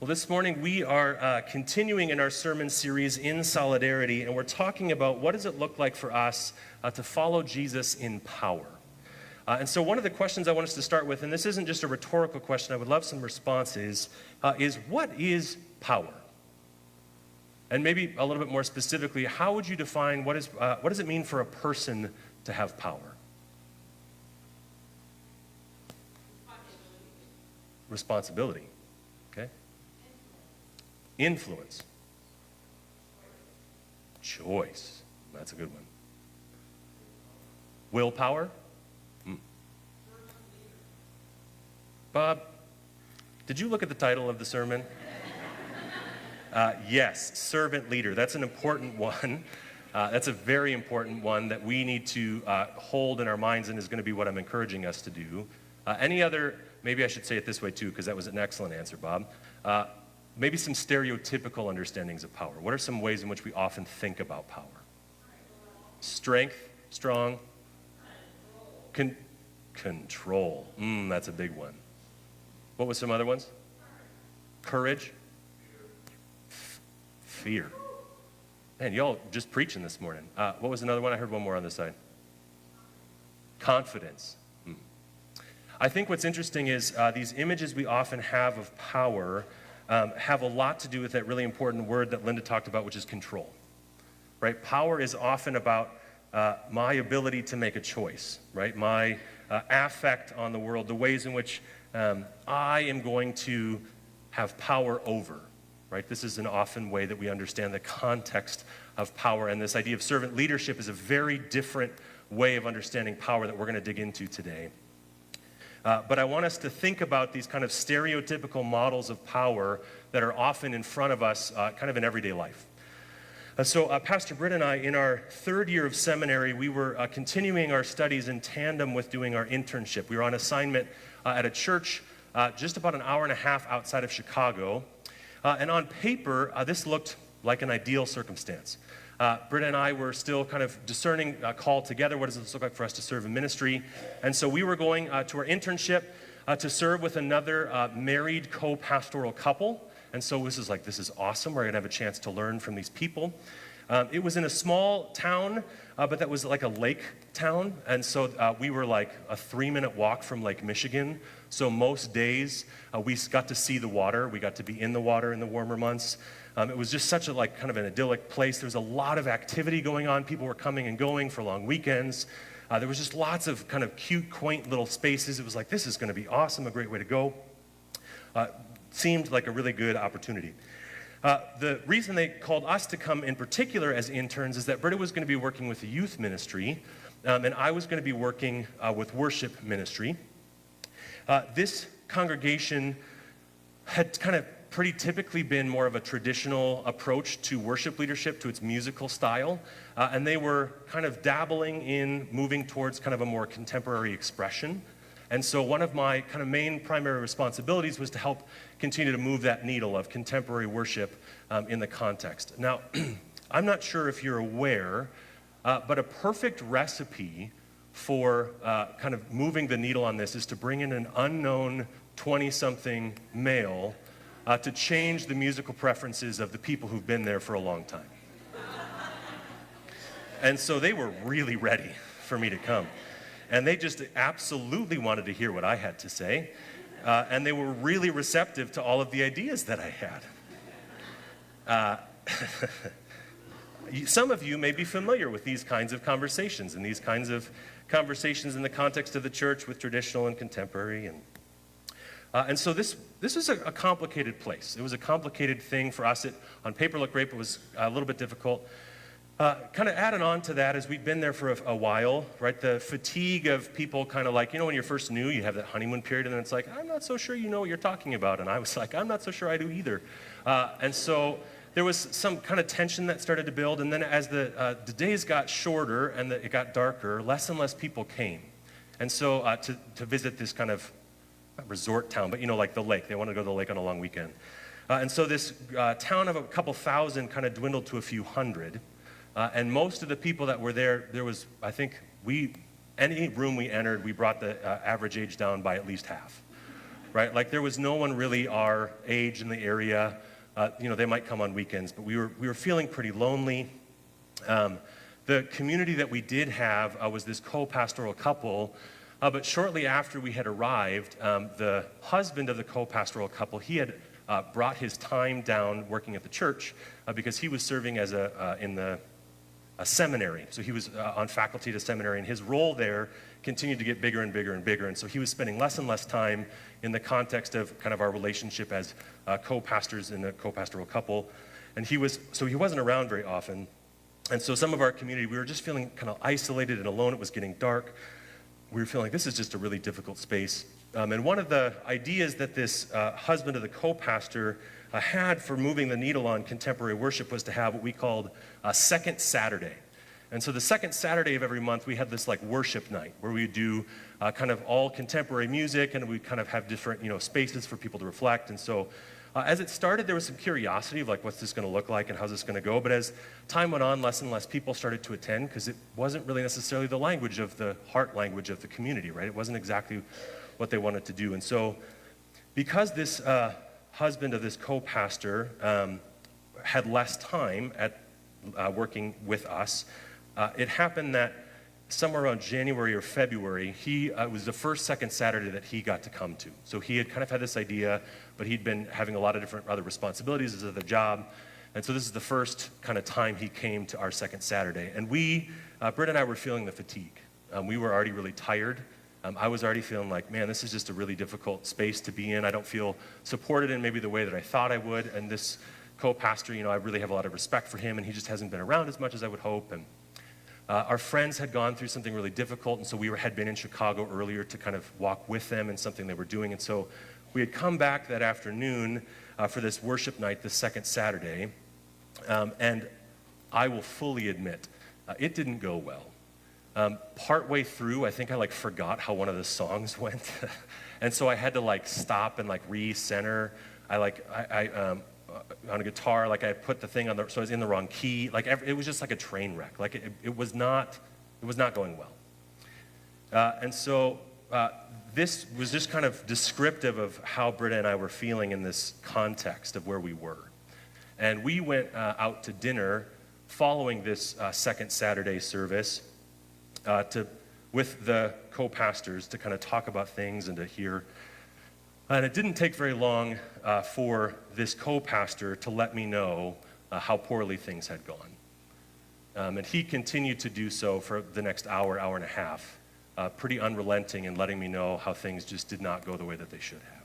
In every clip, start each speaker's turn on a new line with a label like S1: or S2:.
S1: Well, this morning we are continuing in our sermon series in Solidarity, and we're talking about what does it look like for us to follow Jesus in power. And so one of the questions I want us to start with, and this isn't just a rhetorical question, I would love some responses, is what is power? And maybe a little bit more specifically, how would you define what does it mean for a person to have power? Responsibility. Okay. Influence. Choice. That's a good one. Willpower. Bob, did you look at the title of the sermon? Yes, servant leader. That's an important one. That's a very important one that we need to hold in our minds and is going to be what I'm encouraging us to do. Any other, maybe I should say it this way too, because that was an excellent answer, Bob. Maybe some stereotypical understandings of power. What are some ways in which we often think about power? Strength, strong, control. That's a big one. What was some other ones? Courage, fear. Man, y'all just preaching this morning. What was another one? I heard one more on this side. Confidence. I think what's interesting is these images we often have of power have a lot to do with that really important word that Linda talked about, which is control. Right? Power is often about my ability to make a choice, right? My affect on the world, the ways in which I am going to have power over, right? This is an often way that we understand the context of power, and this idea of servant leadership is a very different way of understanding power that we're going to dig into today. But I want us to think about these kind of stereotypical models of power that are often in front of us kind of in everyday life. So Pastor Britt and I, in our third year of seminary, we were continuing our studies in tandem with doing our internship. We were on assignment at a church just about an hour and a half outside of Chicago. And on paper, this looked like an ideal circumstance. Britt and I were still kind of discerning call together. What does this look like for us to serve in ministry? And so we were going to our internship to serve with another married co-pastoral couple. And so this is awesome. We're going to have a chance to learn from these people. It was in a small town, but that was like a lake town. And so we were like a 3-minute walk from Lake Michigan. So most days we got to see the water. We got to be in the water in the warmer months. It was just such a kind of an idyllic place. There was a lot of activity going on. People were coming and going for long weekends. There was just lots of kind of cute, quaint little spaces. It was like, this is going to be awesome, a great way to go. Seemed like a really good opportunity. The reason they called us to come in particular as interns is that Britta was going to be working with the youth ministry, and I was going to be working with worship ministry. This congregation had kind of pretty typically been more of a traditional approach to worship leadership, to its musical style, and they were kind of dabbling in moving towards kind of a more contemporary expression. And so one of my kind of main primary responsibilities was to help continue to move that needle of contemporary worship in the context. Now, I'm not sure if you're aware, but a perfect recipe for kind of moving the needle on this is to bring in an unknown 20-something male to change the musical preferences of the people who've been there for a long time. And so they were really ready for me to come. And they just absolutely wanted to hear what I had to say. And they were really receptive to all of the ideas that I had. Some of you may be familiar with these kinds of conversations and these kinds of conversations in the context of the church with traditional and contemporary. And so this was a complicated place. It was a complicated thing for us. It, on paper, looked great, but was a little bit difficult. Kind of adding on to that, as we'd been there for a while, right, the fatigue of people kind of like, when you're first new, you have that honeymoon period, and then it's like, I'm not so sure you know what you're talking about. And I was like, I'm not so sure I do either. And so there was some kind of tension that started to build, and then as the days got shorter and it got darker, less and less people came. And so to visit this kind of resort town, but like the lake. They wanted to go to the lake on a long weekend. And so this town of a couple thousand kind of dwindled to a few hundred. And most of the people that were there was, I think, any room we entered, we brought the average age down by at least half. right? Like there was no one really our age in the area. They might come on weekends, but we were feeling pretty lonely. The community that we did have was this co-pastoral couple, but shortly after we had arrived, the husband of the co-pastoral couple, he had brought his time down working at the church because he was serving as in a seminary. So he was on faculty at a seminary, and his role there continued to get bigger and bigger and bigger. And so he was spending less and less time in the context of kind of our relationship as co-pastors in a co-pastoral couple. And he wasn't around very often. And so some of our community, we were just feeling kind of isolated and alone. It was getting dark. We were feeling like this is just a really difficult space. And one of the ideas that this husband of the co-pastor had for moving the needle on contemporary worship was to have what we called a second Saturday. And so the second Saturday of every month, we had this like worship night where we would do kind of all contemporary music, and we kind of have different spaces for people to reflect. And so as it started, there was some curiosity of like, what's this going to look like and how's this going to go? But as time went on, less and less people started to attend because it wasn't really necessarily the language of the heart language of the community, right? It wasn't exactly what they wanted to do. And so because this husband of this co-pastor had less time at working with us, it happened that somewhere around January or February, it was the first second Saturday that he got to come to. So he had kind of had this idea, but he'd been having a lot of different other responsibilities as a job. And so this is the first kind of time he came to our second Saturday. And Britt and I were feeling the fatigue. We were already really tired. I was already feeling like, man, this is just a really difficult space to be in. I don't feel supported in maybe the way that I thought I would. And this co-pastor, I really have a lot of respect for him, and he just hasn't been around as much as I would hope. And our friends had gone through something really difficult, and so we had been in Chicago earlier to kind of walk with them in something they were doing. And so we had come back that afternoon for this worship night, the second Saturday, and I will fully admit, it didn't go well. Partway through, I think I forgot how one of the songs went, and so I had to stop and recenter. On a guitar, I put the thing so I was in the wrong key. It was just like a train wreck. It was not going well. And so this was just kind of descriptive of how Britta and I were feeling in this context of where we were. And we went out to dinner following this second Saturday service with the co-pastors to kind of talk about things and to hear. And it didn't take very long for this co-pastor to let me know how poorly things had gone. And he continued to do so for the next hour and a half, pretty unrelenting in letting me know how things just did not go the way that they should have.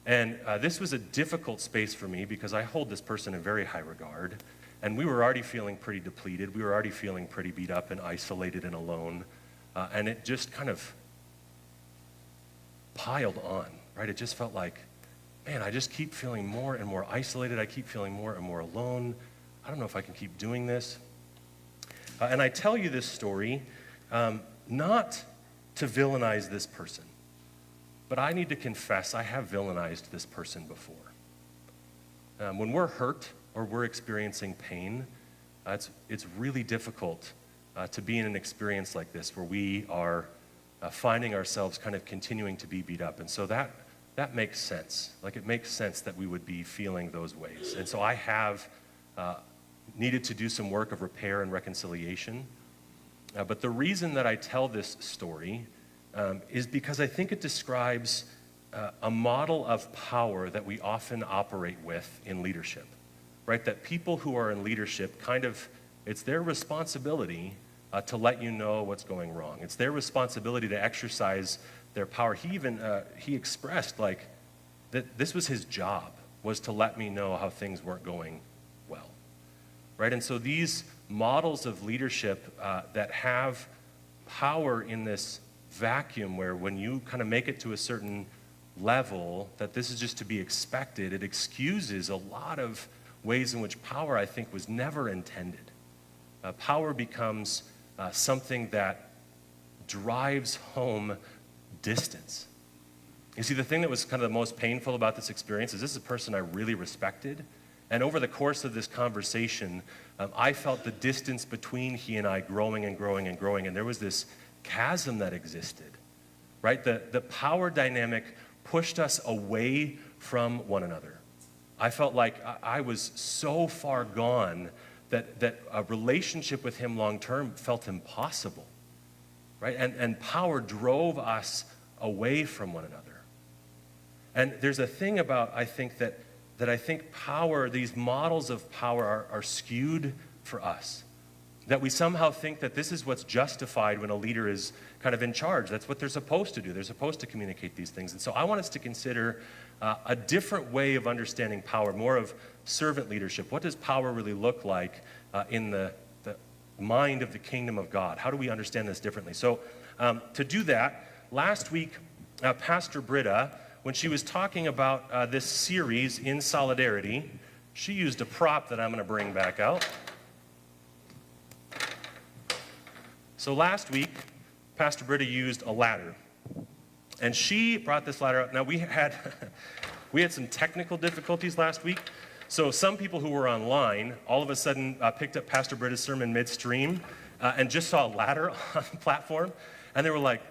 S1: And this was a difficult space for me because I hold this person in very high regard, and we were already feeling pretty depleted. We were already feeling pretty beat up and isolated and alone, and it just kind of piled on, right? It just felt like, man, I just keep feeling more and more isolated. I keep feeling more and more alone. I don't know if I can keep doing this. And I tell you this story not to villainize this person, but I need to confess I have villainized this person before. When we're hurt or we're experiencing pain, it's really difficult to be in an experience like this where we are finding ourselves kind of continuing to be beat up. And so that makes sense. It makes sense that we would be feeling those ways. And so I have needed to do some work of repair and reconciliation. But the reason that I tell this story is because I think it describes a model of power that we often operate with in leadership, right? That people who are in leadership it's their responsibility to let you know what's going wrong. It's their responsibility to exercise their power. He expressed that this was his job, was to let me know how things weren't going well, right? And so these models of leadership that have power in this vacuum where when you kind of make it to a certain level, that this is just to be expected, it excuses a lot of ways in which power, I think, was never intended. Power becomes something that drives home distance. You see, the thing that was kind of the most painful about this experience is this is a person I really respected. And over the course of this conversation, I felt the distance between he and I growing and growing and growing. And there was this chasm that existed, right? The power dynamic pushed us away from one another. I felt like I was so far gone that a relationship with him long term felt impossible, right? And power drove us away from one another. And there's a thing about, I think, that I think power, these models of power are skewed for us. That we somehow think that this is what's justified when a leader is kind of in charge. That's what they're supposed to do. They're supposed to communicate these things. And so I want us to consider a different way of understanding power, more of servant leadership. What does power really look like in the mind of the kingdom of God? How do we understand this differently? So to do that, last week, Pastor Britta, when she was talking about this series in Solidarity, she used a prop that I'm going to bring back out. So last week, Pastor Britta used a ladder. And she brought this ladder out. Now, we had some technical difficulties last week. So some people who were online all of a sudden picked up Pastor Britta's sermon midstream and just saw a ladder on the platform. And they were like,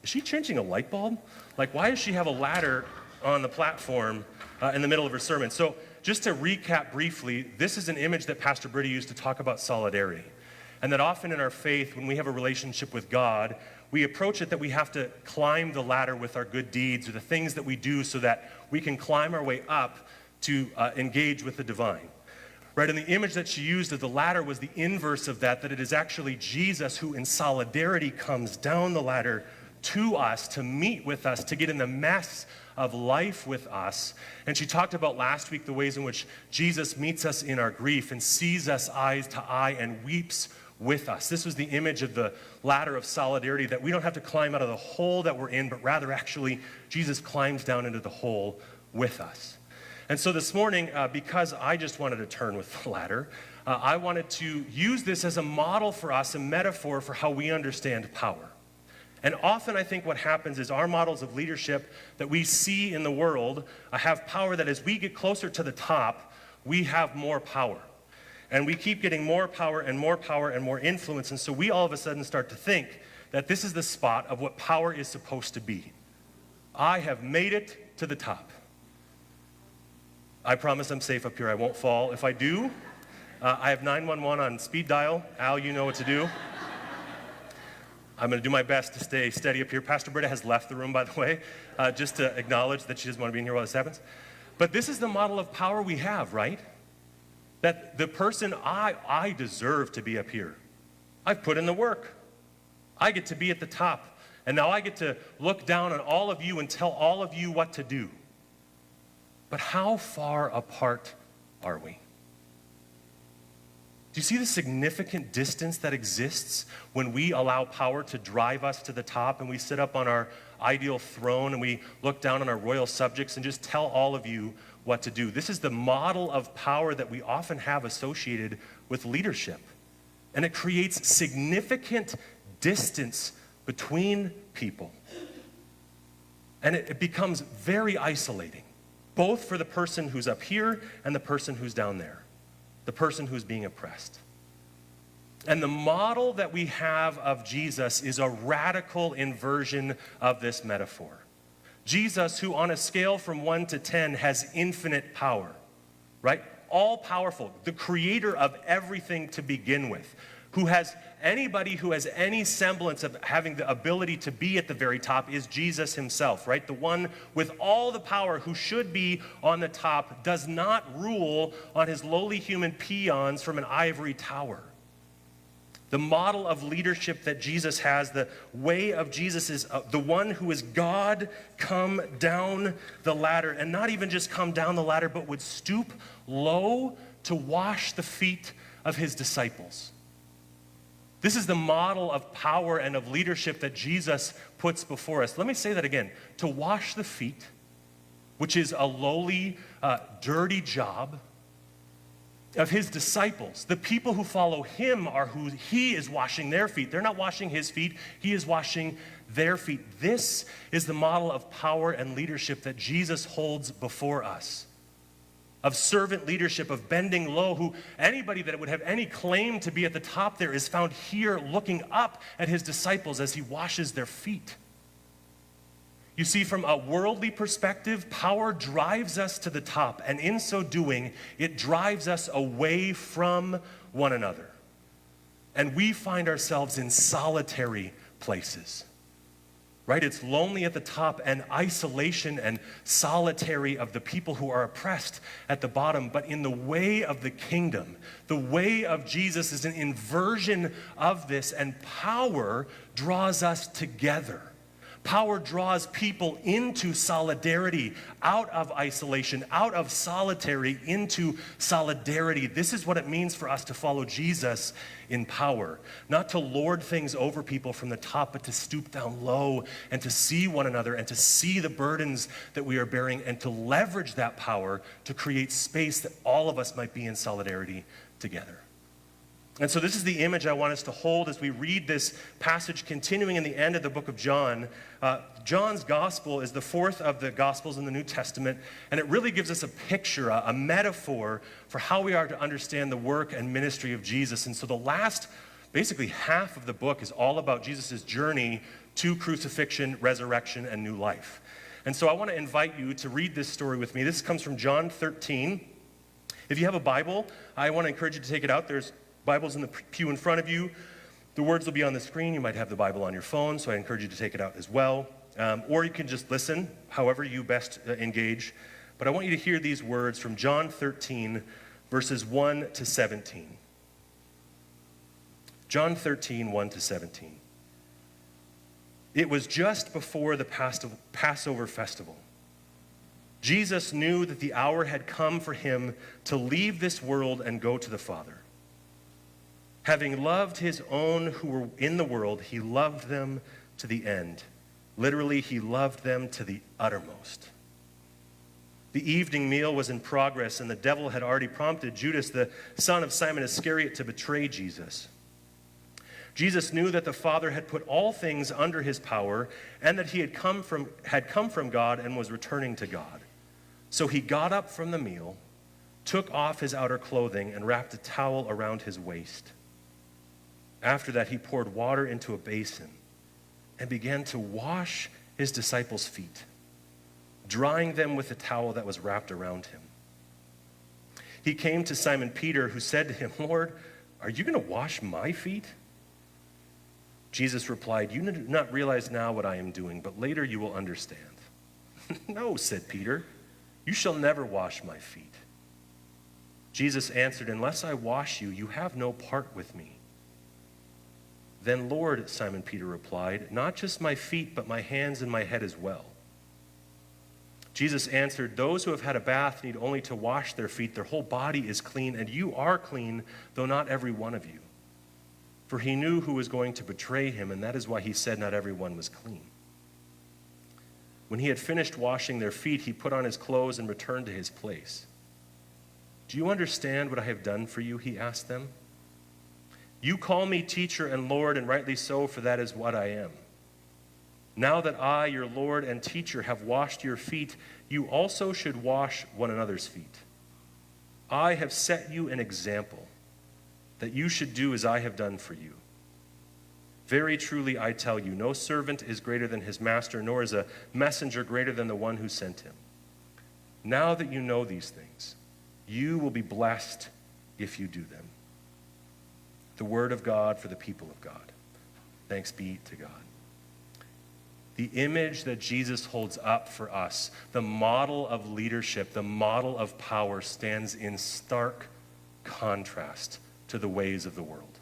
S1: is she changing a light bulb? Like, why does she have a ladder on the platform in the middle of her sermon? So just to recap briefly, this is an image that Pastor Britta used to talk about solidarity. And that often in our faith, when we have a relationship with God, we approach it that we have to climb the ladder with our good deeds or the things that we do so that we can climb our way up to engage with the divine. Right? And the image that she used of the ladder was the inverse of that it is actually Jesus who in solidarity comes down the ladder to us, to meet with us, to get in the mess of life with us. And she talked about last week the ways in which Jesus meets us in our grief and sees us eyes to eye and weeps with us. This was the image of the ladder of solidarity, that we don't have to climb out of the hole that we're in, but rather actually Jesus climbs down into the hole with us. And so this morning, because I just wanted to turn with the ladder, I wanted to use this as a model for us, a metaphor for how we understand power. And often I think what happens is our models of leadership that we see in the world have power that as we get closer to the top, we have more power. And we keep getting more power and more power and more influence. And so we all of a sudden start to think that this is the spot of what power is supposed to be. I have made it to the top. I promise I'm safe up here. I won't fall. If I do, I have 911 on speed dial. Al, you know what to do. I'm going to do my best to stay steady up here. Pastor Britta has left the room, by the way, just to acknowledge that she doesn't want to be in here while this happens. But this is the model of power we have, right? That the person, I deserve to be up here. I've put in the work. I get to be at the top. And now I get to look down on all of you and tell all of you what to do. But how far apart are we? Do you see the significant distance that exists when we allow power to drive us to the top and we sit up on our ideal throne and we look down on our royal subjects and just tell all of you what to do? This is the model of power that we often have associated with leadership. And it creates significant distance between people. And it becomes very isolating, both for the person who's up here and the person who's down there, the person who's being oppressed. And the model that we have of Jesus is a radical inversion of this metaphor. Jesus, who on a scale from 1 to 10 has infinite power, right? All powerful, the creator of everything to begin with, anybody who has any semblance of having the ability to be at the very top is Jesus himself, right? The one with all the power who should be on the top does not rule on his lowly human peons from an ivory tower. The model of leadership that Jesus has, the way of Jesus is the one who is God come down the ladder, and not even just come down the ladder, but would stoop low to wash the feet of his disciples. This is the model of power and of leadership that Jesus puts before us. Let me say that again. To wash the feet, which is a lowly, dirty job, of his disciples. The people who follow him are who he is washing their feet. They're not washing his feet. He is washing their feet. This is the model of power and leadership that Jesus holds before us. Of servant leadership, of bending low, who anybody that would have any claim to be at the top there is found here looking up at his disciples as he washes their feet. You see, from a worldly perspective, power drives us to the top, and in so doing, it drives us away from one another. And we find ourselves in solitary places, right? It's lonely at the top and isolation and solitary of the people who are oppressed at the bottom. But in the way of the kingdom, the way of Jesus is an inversion of this, and power draws us together. Power draws people into solidarity, out of isolation, out of solitary, into solidarity. This is what it means for us to follow Jesus in power. Not to lord things over people from the top, but to stoop down low and to see one another and to see the burdens that we are bearing and to leverage that power to create space that all of us might be in solidarity together. And so this is the image I want us to hold as we read this passage continuing in the end of the book of John. John's gospel is the fourth of the gospels in the New Testament, and it really gives us a picture, a metaphor for how we are to understand the work and ministry of Jesus. And so the last, basically half of the book is all about Jesus' journey to crucifixion, resurrection, and new life. And so I want to invite you to read this story with me. This comes from John 13. If you have a Bible, I want to encourage you to take it out. There's Bibles in the pew in front of you. The words will be on the screen. You might have the Bible on your phone, so I encourage you to take it out as well. Or you can just listen, however you best engage. But I want you to hear these words from John 13, verses 1 to 17. John 13, 1 to 17. It was just before the Passover festival. Jesus knew that the hour had come for him to leave this world and go to the Father. Having loved his own who were in the world, he loved them to the end. Literally, he loved them to the uttermost. The evening meal was in progress, and the devil had already prompted Judas, the son of Simon Iscariot, to betray Jesus. Jesus knew that the Father had put all things under his power, and that he had come from God and was returning to God. So he got up from the meal, took off his outer clothing, and wrapped a towel around his waist. After that, he poured water into a basin and began to wash his disciples' feet, drying them with the towel that was wrapped around him. He came to Simon Peter, who said to him, "Lord, are you going to wash my feet?" Jesus replied, "You do not realize now what I am doing, but later you will understand." "No," said Peter, "you shall never wash my feet." Jesus answered, "Unless I wash you, you have no part with me." "Then, Lord," Simon Peter replied, "not just my feet, but my hands and my head as well." Jesus answered, "Those who have had a bath need only to wash their feet. Their whole body is clean, and you are clean, though not every one of you." For he knew who was going to betray him, and that is why he said not everyone was clean. When he had finished washing their feet, he put on his clothes and returned to his place. "Do you understand what I have done for you?" he asked them. "You call me teacher and Lord, and rightly so, for that is what I am. Now that I, your Lord and teacher, have washed your feet, you also should wash one another's feet. I have set you an example, that you should do as I have done for you. Very truly I tell you, no servant is greater than his master, nor is a messenger greater than the one who sent him. Now that you know these things, you will be blessed if you do them." The word of God for the people of God. Thanks be to God. The image that Jesus holds up for us, the model of leadership, the model of power, stands in stark contrast to the ways of the world.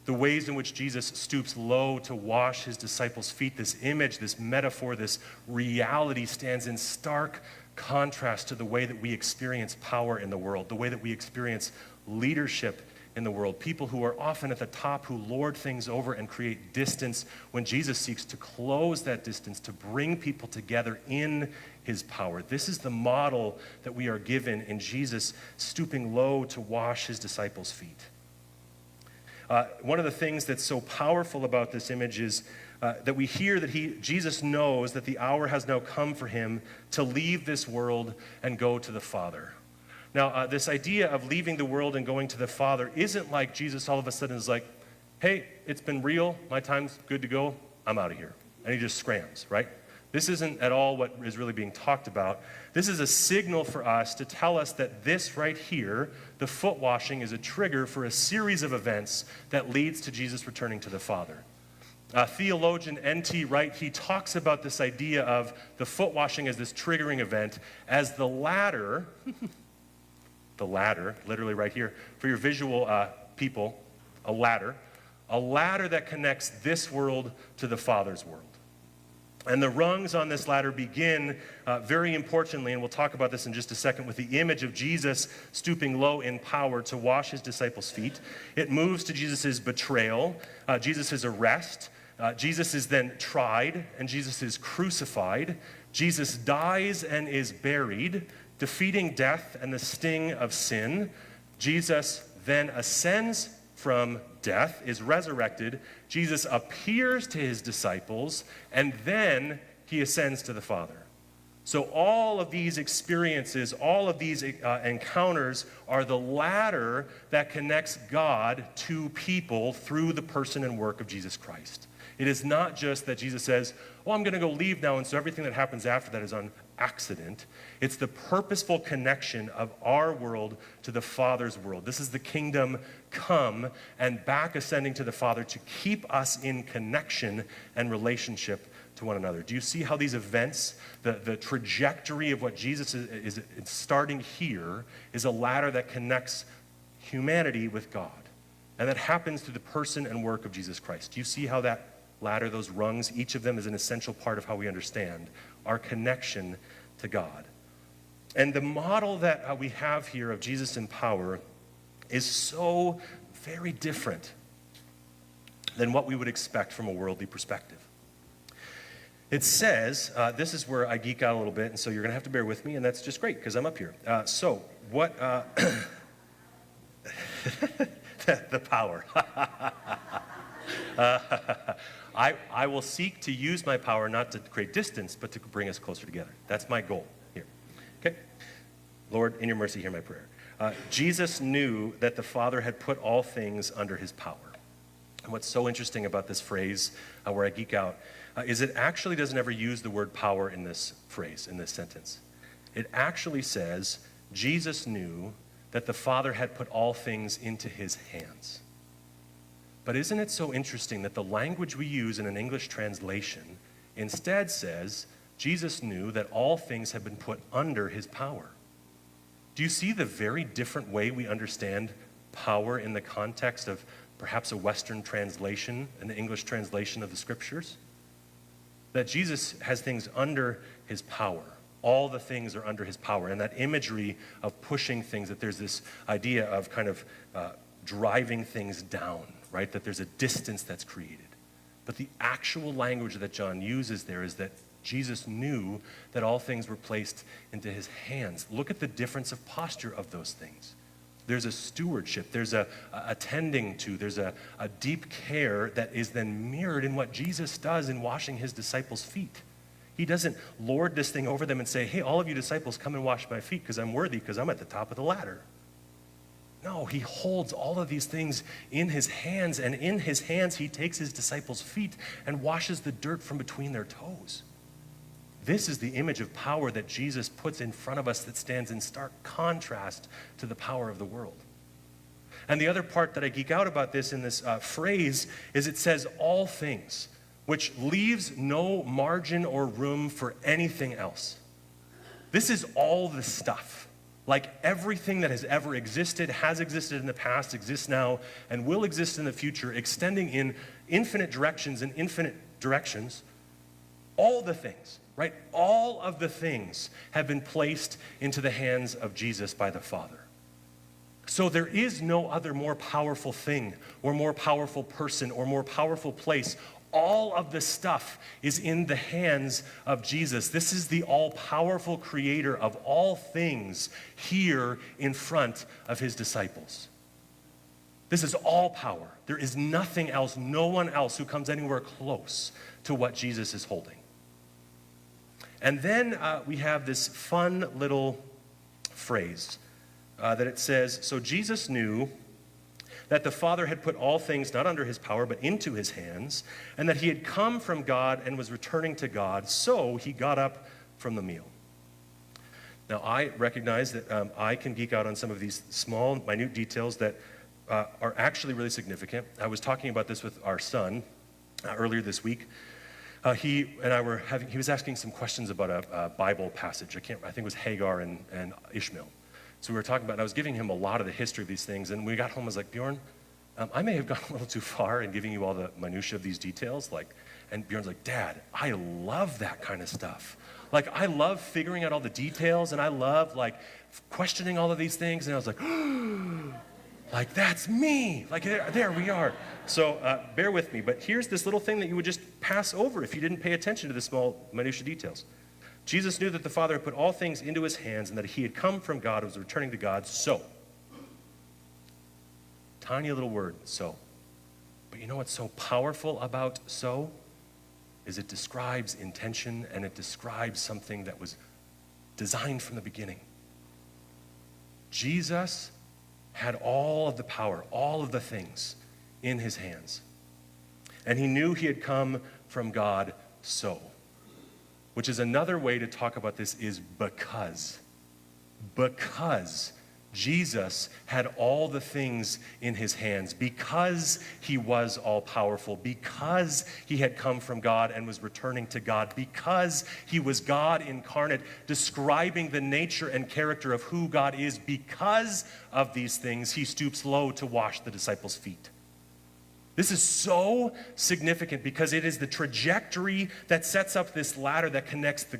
S1: The ways in which Jesus stoops low to wash his disciples' feet, this image, this metaphor, this reality stands in stark contrast to the way that we experience power in the world, the way that we experience leadership in the world. People who are often at the top, who lord things over and create distance, when Jesus seeks to close that distance, to bring people together in his power. This is the model that we are given in Jesus stooping low to wash his disciples' feet. One of the things that's so powerful about this image is that we hear that Jesus knows that the hour has now come for him to leave this world and go to the Father. Now, this idea of leaving the world and going to the Father isn't like Jesus all of a sudden is like, "Hey, it's been real, my time's good to go, I'm out of here." And he just scrams, right? This isn't at all what is really being talked about. This is a signal for us to tell us that this right here, the foot washing, is a trigger for a series of events that leads to Jesus returning to the Father. Theologian N.T. Wright, he talks about this idea of the foot washing as this triggering event, as the ladder, the ladder, literally right here, for your visual people, a ladder that connects this world to the Father's world. And the rungs on this ladder begin very importantly, and we'll talk about this in just a second, with the image of Jesus stooping low in power to wash his disciples' feet. It moves to Jesus' betrayal, Jesus' arrest. Jesus is then tried, and Jesus is crucified. Jesus dies and is buried, defeating death and the sting of sin. Jesus then ascends from death, is resurrected. Jesus appears to his disciples, and then he ascends to the Father. So all of these experiences, all of these encounters are the ladder that connects God to people through the person and work of Jesus Christ. It is not just that Jesus says, oh, I'm going to go leave now, and so everything that happens after that is on accident. It's the purposeful connection of our world to the Father's world. This is the kingdom come and back ascending to the Father to keep us in connection and relationship to one another. Do you see how these events, the trajectory of what Jesus is starting here, is a ladder that connects humanity with God? And that happens through the person and work of Jesus Christ. Do you see how that ladder, those rungs, each of them is an essential part of how we understand our connection to God? And the model that we have here of Jesus in power is so very different than what we would expect from a worldly perspective. It says, this is where I geek out a little bit, and so you're going to have to bear with me, and that's just great because I'm up here. So what, the power. I will seek to use my power not to create distance, but to bring us closer together. That's my goal here. Okay? Lord, in your mercy, hear my prayer. Jesus knew that the Father had put all things under his power. And what's so interesting about this phrase, where I geek out, is it actually doesn't ever use the word power in this phrase, in this sentence. It actually says, Jesus knew that the Father had put all things into his hands. But isn't it so interesting that the language we use in an English translation instead says, Jesus knew that all things had been put under his power? Do you see the very different way we understand power in the context of perhaps a Western translation, an English translation of the Scriptures? That Jesus has things under his power. All the things are under his power. And that imagery of pushing things, that there's this idea of kind of driving things down, right? That there's a distance that's created. But the actual language that John uses there is that Jesus knew that all things were placed into his hands. Look at the difference of posture of those things. There's a stewardship, there's a attending to, there's a deep care that is then mirrored in what Jesus does in washing his disciples' feet. He doesn't lord this thing over them and say, hey, all of you disciples, come and wash my feet because I'm worthy, because I'm at the top of the ladder. No, he holds all of these things in his hands, and in his hands he takes his disciples' feet and washes the dirt from between their toes. This is the image of power that Jesus puts in front of us that stands in stark contrast to the power of the world. And the other part that I geek out about this in this phrase is it says all things, which leaves no margin or room for anything else. This is all the stuff. Like everything that has ever existed, has existed in the past, exists now, and will exist in the future, extending in infinite directions and infinite directions. All the things, right? All of the things have been placed into the hands of Jesus by the Father. So there is no other more powerful thing or more powerful person or more powerful place. All of the stuff is in the hands of Jesus. This is the all-powerful creator of all things here in front of his disciples. This is all power. There is nothing else, no one else who comes anywhere close to what Jesus is holding. And then we have this fun little phrase that it says, so Jesus knew that the Father had put all things not under his power, but into his hands, and that he had come from God and was returning to God, so he got up from the meal. Now, I recognize that I can geek out on some of these small, minute details that are actually really significant. I was talking about this with our son earlier this week. He was asking some questions about a Bible passage. I think it was Hagar and Ishmael. So we were talking about, and I was giving him a lot of the history of these things, and when we got home, I was like, Bjorn, I may have gone a little too far in giving you all the minutia of these details. And Bjorn's like, Dad, I love that kind of stuff. I love figuring out all the details, and I love, questioning all of these things. And I was like, that's me. There we are. So bear with me. But here's this little thing that you would just pass over if you didn't pay attention to the small minutia details. Jesus knew that the Father had put all things into his hands and that he had come from God and was returning to God. So, tiny little word, so. But you know what's so powerful about so? Is it describes intention, and it describes something that was designed from the beginning. Jesus had all of the power, all of the things in his hands. And he knew he had come from God so. Which is another way to talk about this is because. Because Jesus had all the things in his hands, because he was all-powerful, because he had come from God and was returning to God, because he was God incarnate, describing the nature and character of who God is. Because of these things, he stoops low to wash the disciples' feet. This is so significant because it is the trajectory that sets up this ladder that connects the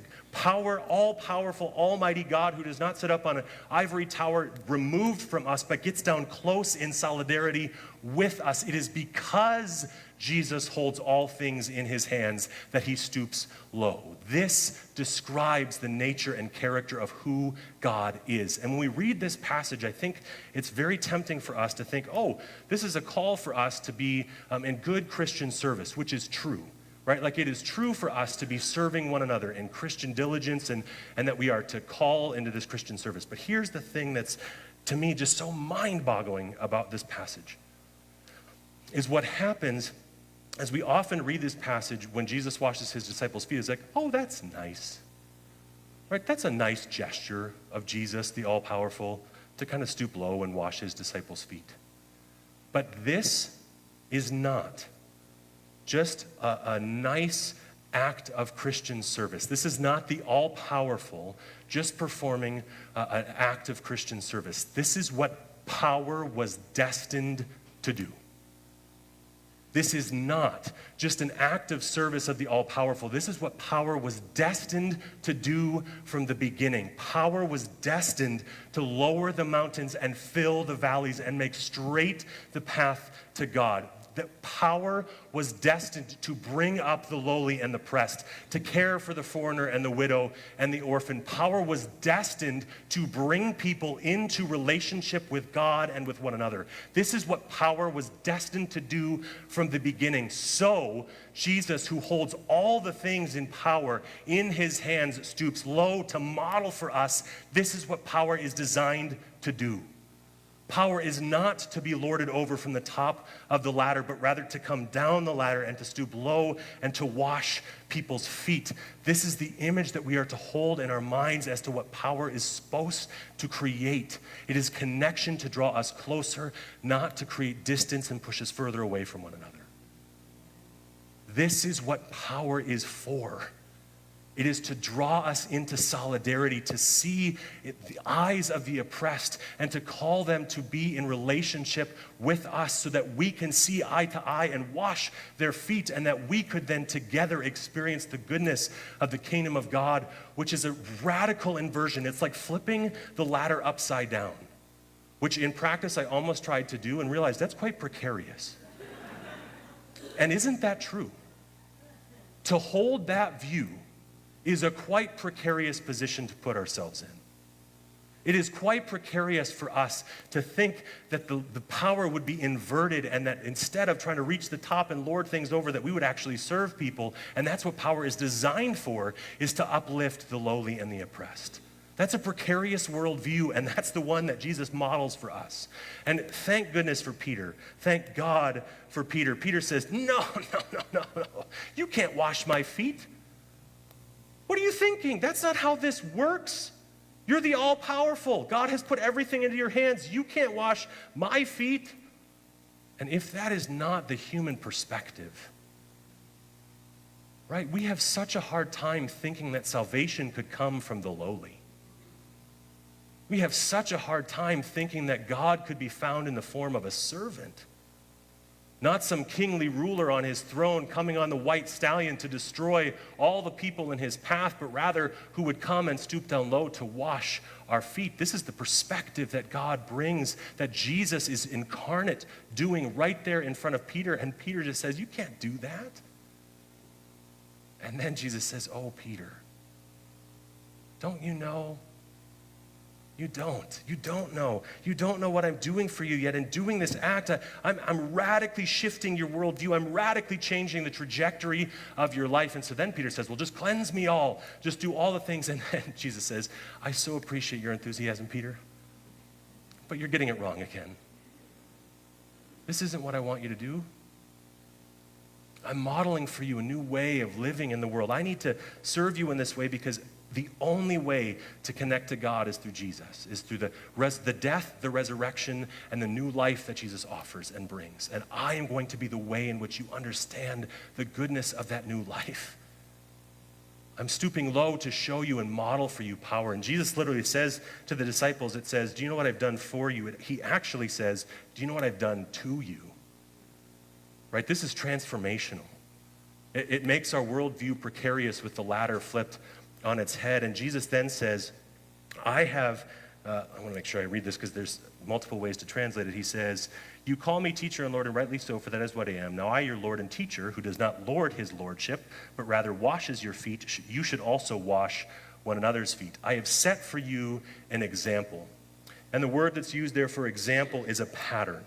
S1: all-powerful, almighty God who does not sit up on an ivory tower removed from us, but gets down close in solidarity with us. It is because Jesus holds all things in his hands that he stoops low. This describes the nature and character of who God is. And when we read this passage, I think it's very tempting for us to think, oh, this is a call for us to be in good Christian service, which is true. Right? It is true for us to be serving one another in Christian diligence and that we are to call into this Christian service. But here's the thing that's, to me, just so mind-boggling about this passage, is what happens as we often read this passage when Jesus washes his disciples' feet. It's like, oh, that's nice. Right? That's a nice gesture of Jesus, the all-powerful, to kind of stoop low and wash his disciples' feet. But this is not just a nice act of Christian service. This is not the all-powerful just performing an act of Christian service. This is what power was destined to do. This is not just an act of service of the all-powerful. This is what power was destined to do from the beginning. Power was destined to lower the mountains and fill the valleys and make straight the path to God. That power was destined to bring up the lowly and the oppressed, to care for the foreigner and the widow and the orphan. Power was destined to bring people into relationship with God and with one another. This is what power was destined to do from the beginning. So, Jesus, who holds all the things in power in his hands, stoops low to model for us. This is what power is designed to do. Power is not to be lorded over from the top of the ladder, but rather to come down the ladder and to stoop low and to wash people's feet. This is the image that we are to hold in our minds as to what power is supposed to create. It is connection to draw us closer, not to create distance and push us further away from one another. This is what power is for. It is to draw us into solidarity, to see the eyes of the oppressed and to call them to be in relationship with us so that we can see eye to eye and wash their feet, and that we could then together experience the goodness of the kingdom of God, which is a radical inversion. It's like flipping the ladder upside down, which in practice I almost tried to do and realized that's quite precarious. And isn't that true? To hold that view is a quite precarious position to put ourselves in. It is quite precarious for us to think that the power would be inverted, and that instead of trying to reach the top and lord things over, that we would actually serve people. And that's what power is designed for, is to uplift the lowly and the oppressed. That's a precarious worldview, and that's the one that Jesus models for us. And thank goodness for Peter. Thank God for Peter. Peter says, no. You can't wash my feet. What are you thinking? That's not how this works. You're the all-powerful. God has put everything into your hands. You can't wash my feet. And if that is not the human perspective, right, we have such a hard time thinking that salvation could come from the lowly. We have such a hard time thinking that God could be found in the form of a servant, not some kingly ruler on his throne coming on the white stallion to destroy all the people in his path, but rather who would come and stoop down low to wash our feet. This is the perspective that God brings, that Jesus is incarnate doing right there in front of Peter, and Peter just says, you can't do that. And then Jesus says, oh, Peter, don't you know? You don't. You don't know. You don't know what I'm doing for you yet. In doing this act, I'm radically shifting your worldview. I'm radically changing the trajectory of your life. And so then Peter says, well, just cleanse me all. Just do all the things. And then Jesus says, I so appreciate your enthusiasm, Peter, but you're getting it wrong again. This isn't what I want you to do. I'm modeling for you a new way of living in the world. I need to serve you in this way because the only way to connect to God is through Jesus, is through the death, the resurrection, and the new life that Jesus offers and brings. And I am going to be the way in which you understand the goodness of that new life. I'm stooping low to show you and model for you power. And Jesus literally says to the disciples, it says, do you know what I've done for you? He actually says, do you know what I've done to you? Right? This is transformational. It makes our worldview precarious with the ladder flipped on its head. And Jesus then says, I want to make sure I read this because there's multiple ways to translate it. He says, you call me teacher and Lord, and rightly so, for that is what I am. Now I, your Lord and teacher, who does not lord his lordship, but rather washes your feet, you should also wash one another's feet. I have set for you an example. And the word that's used there for example is a pattern.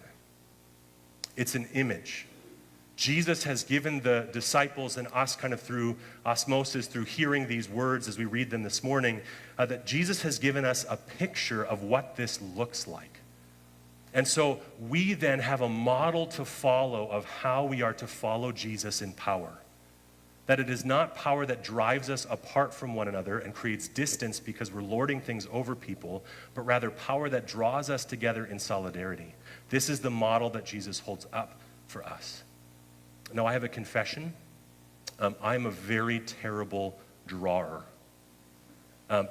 S1: It's an image. Jesus has given the disciples and us kind of through osmosis, through hearing these words as we read them this morning, that Jesus has given us a picture of what this looks like. And so we then have a model to follow of how we are to follow Jesus in power. That it is not power that drives us apart from one another and creates distance because we're lording things over people, but rather power that draws us together in solidarity. This is the model that Jesus holds up for us. Now, I have a confession. I'm a very terrible drawer.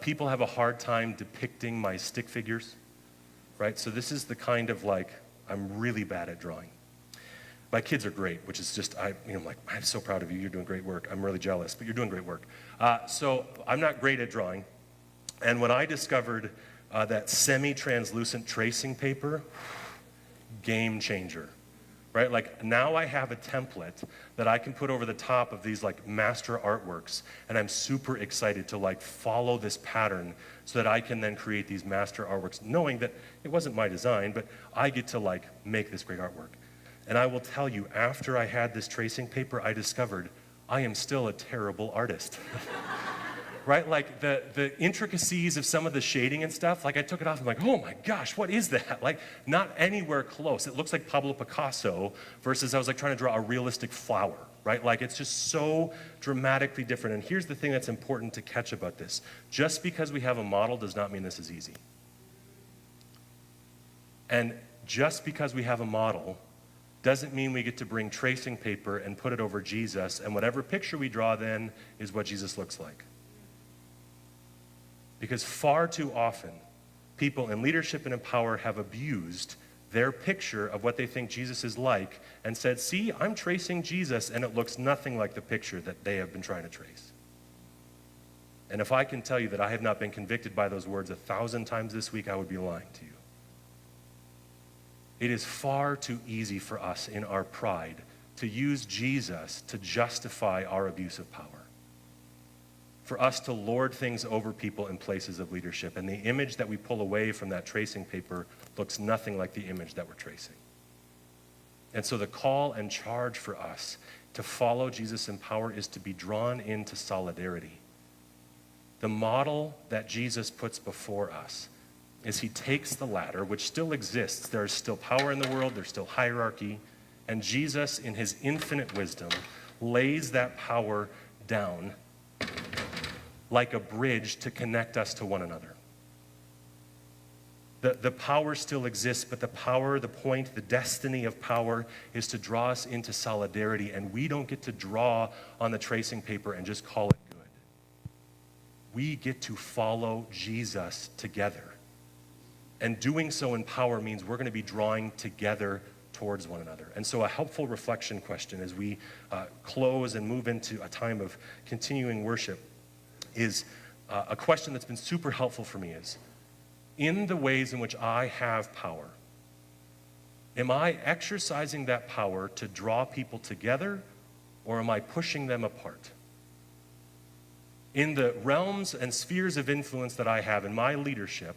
S1: People have a hard time depicting my stick figures, right? So this is the kind of I'm really bad at drawing. My kids are great, which is just, I'm so proud of you. You're doing great work. I'm really jealous, but you're doing great work. So I'm not great at drawing. And when I discovered that semi-translucent tracing paper, game changer. Right? Now I have a template that I can put over the top of these master artworks, and I'm super excited to follow this pattern so that I can then create these master artworks, knowing that it wasn't my design, but I get to make this great artwork. And I will tell you, after I had this tracing paper, I discovered I am still a terrible artist. Right? The intricacies of some of the shading and stuff, I took it off, I'm oh my gosh, what is that? Not anywhere close. It looks like Pablo Picasso versus I was trying to draw a realistic flower, right? It's just so dramatically different. And here's the thing that's important to catch about this. Just because we have a model does not mean this is easy. And just because we have a model doesn't mean we get to bring tracing paper and put it over Jesus, and whatever picture we draw then is what Jesus looks like. Because far too often, people in leadership and in power have abused their picture of what they think Jesus is like and said, see, I'm tracing Jesus, and it looks nothing like the picture that they have been trying to trace. And if I can tell you that I have not been convicted by those words 1,000 times this week, I would be lying to you. It is far too easy for us in our pride to use Jesus to justify our abuse of power. For us to lord things over people in places of leadership. And the image that we pull away from that tracing paper looks nothing like the image that we're tracing. And so the call and charge for us to follow Jesus in power is to be drawn into solidarity. The model that Jesus puts before us is he takes the ladder, which still exists. There's still power in the world, there's still hierarchy, and Jesus, in his infinite wisdom, lays that power down like a bridge to connect us to one another. The power still exists, but the power, the point, the destiny of power is to draw us into solidarity, and we don't get to draw on the tracing paper and just call it good. We get to follow Jesus together. And doing so in power means we're going to be drawing together towards one another. And so a helpful reflection question as we close and move into a time of continuing worship is a question that's been super helpful for me is, in the ways in which I have power, am I exercising that power to draw people together, or am I pushing them apart? In the realms and spheres of influence that I have in my leadership,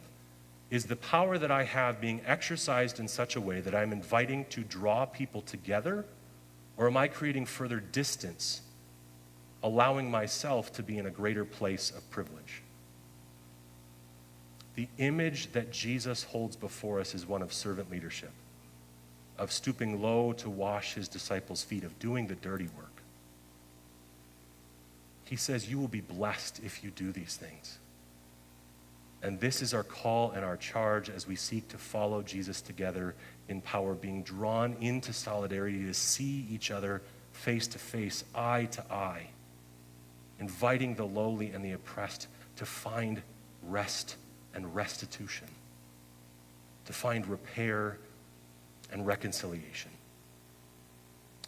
S1: is the power that I have being exercised in such a way that I'm inviting to draw people together, or am I creating further distance, allowing myself to be in a greater place of privilege? The image that Jesus holds before us is one of servant leadership, of stooping low to wash his disciples' feet, of doing the dirty work. He says, you will be blessed if you do these things. And this is our call and our charge as we seek to follow Jesus together in power, being drawn into solidarity to see each other face to face, eye to eye, inviting the lowly and the oppressed to find rest and restitution, to find repair and reconciliation.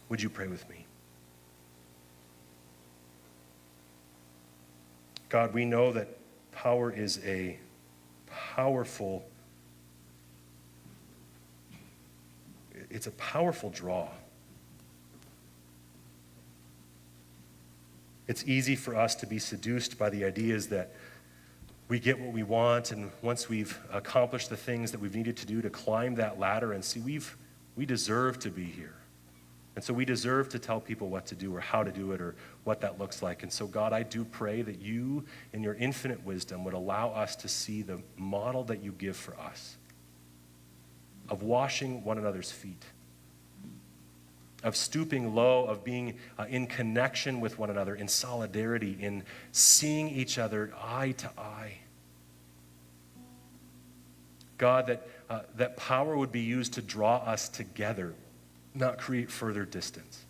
S1: Would you pray with me? God, we know that power is a powerful, it's a powerful draw. It's easy for us to be seduced by the ideas that we get what we want, and once we've accomplished the things that we've needed to do to climb that ladder and see we deserve to be here. And so we deserve to tell people what to do or how to do it or what that looks like. And so God, I do pray that you, in your infinite wisdom, would allow us to see the model that you give for us of washing one another's feet, of stooping low, of being in connection with one another, in solidarity, in seeing each other eye to eye. God, that power would be used to draw us together, not create further distance.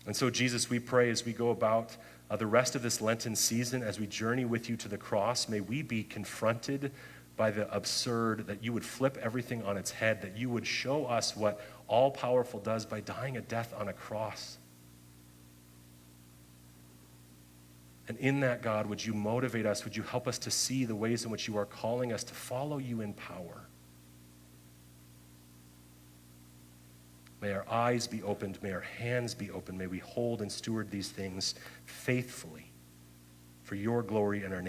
S1: And so, Jesus, we pray as we go about the rest of this Lenten season, as we journey with you to the cross, may we be confronted by the absurd, that you would flip everything on its head, that you would show us what all-powerful does by dying a death on a cross. And in that, God, would you motivate us? Would you help us to see the ways in which you are calling us to follow you in power? May our eyes be opened. May our hands be opened. May we hold and steward these things faithfully for your glory and our name.